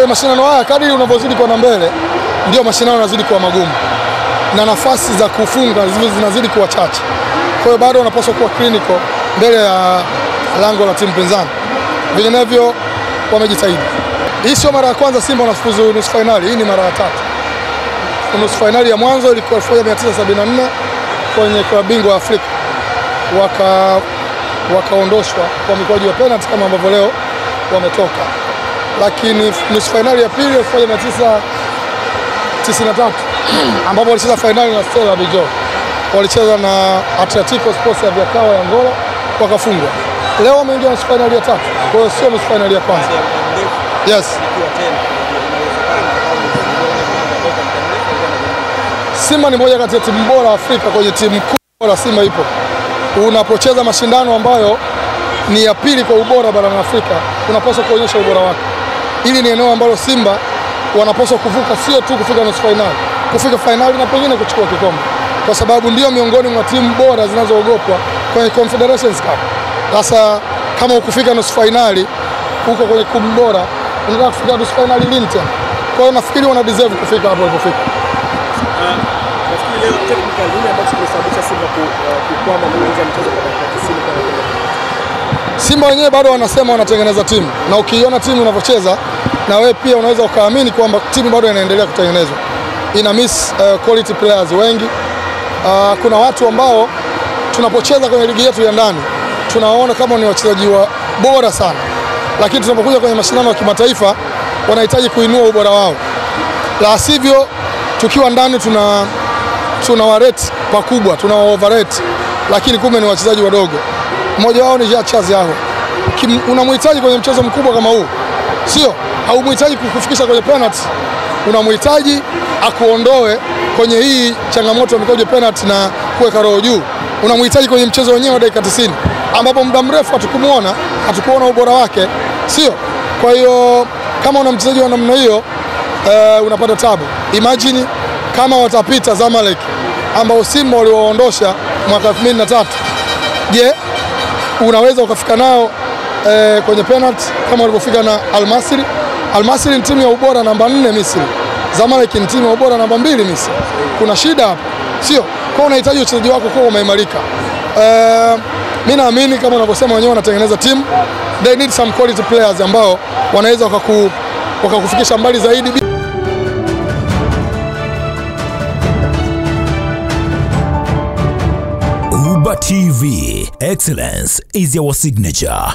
Kwa mashindano haya kadri unavyozidi kwa mbele ndio mashindano yanazidi kuwa magumu na nafasi za kufunga zinazidi kuwa chache. Kwa hiyo bado unapaswa kuwa clinical mbele ya lango la timu pinzani. Vinginevyo wamejitahidi. Hii sio mara ya kwanza Simba wanafuzu nusu finali, hii ni mara ya 3. Nusu finali ya mwanzo ilikuwa 1974 kwenye klabu bingwa Afrika. Wakaondoshwa kwa mikwaju ya penalty kama ambavyo leo wametoka. Lakini nusu finali ya pili 1993 ambapo walicheza finali na Stella Bijo. Walicheza na Atletico Sports ya Viakao ya Angola wakafungwa. Leo wameingia nusu finali ya 3. Kwa hiyo sio nusu finali ya kwanza. Yes. Simba ni moja kati ya timu bora Afrika, kwenye timu kubwa Simba ipo. Unapocheza mashindano ambayo ni ya pili kwa ubora barani Afrika, unapaswa kuonyesha ubora wako. Hili ni eneo ambalo Simba wanapaswa kuvuka, sio tu kufika nusu finali, kufika finali na pengine kuchukua kikombe. Kwa sababu ndio miongoni mwa timu bora zinazoogopwa kwenye Confederations Cup. Sasa kama ukufika nusu finali, uko kwenye kundi bora, unataka kufika nusu finali lini tena? Kwa hiyo nafikiri wana deserve kufika hapo walipofika. Nafikiri leo technical nini ambacho kimesababisha Simba kukwama mwanzo mchezo kwa dakika 90 kwa Simba wenyewe bado wanasema wanatengeneza timu, na ukiona timu inavyocheza na wewe pia unaweza ukaamini kwamba timu bado inaendelea kutengenezwa. Ina miss quality players wengi. Kuna watu ambao tunapocheza kwenye ligi yetu ya ndani tunaona kama ni wachezaji bora sana, lakini tunapokuja kwenye mashindano ya kimataifa wanahitaji kuinua ubora wao. La sivyo tukiwa ndani tunawarate pakubwa, tunawaoverrate, lakini kumbe ni wachezaji wadogo. Mmoja wao ni Jacques Yao. Unamhitaji kwenye mchezo mkubwa kama huu, sio? Haumhitaji kukufikisha kwenye penalty, unamhitaji akuondoe kwenye hii changamoto ya mikojo penalty na kuweka roho juu. Unamhitaji kwenye mchezo wenyewe wa dakika 90 ambapo muda mrefu hatukuona ubora wake, sio? Kwa hiyo kama una mchezaji wa namna hiyo unapata tabu. Imagine kama watapita Zamalek ambao Simba waliwaondosha mwaka 2003. Je, unaweza ukafika nao kwenye penalty kama walivyofika na Al-Masry? Al-Masry ni timu ya ubora namba 4 Misri. Zamalek ni timu ya ubora namba 2 Misri. Kuna shida hapo, sio? Kwa unahitaji uchezaji wako kuwa umeimarika. Mimi naamini kama unavyosema wenyewe wanatengeneza timu. They need some quality players ambao wanaweza wakakufikisha mbali zaidi. UBA TV, excellence is our signature.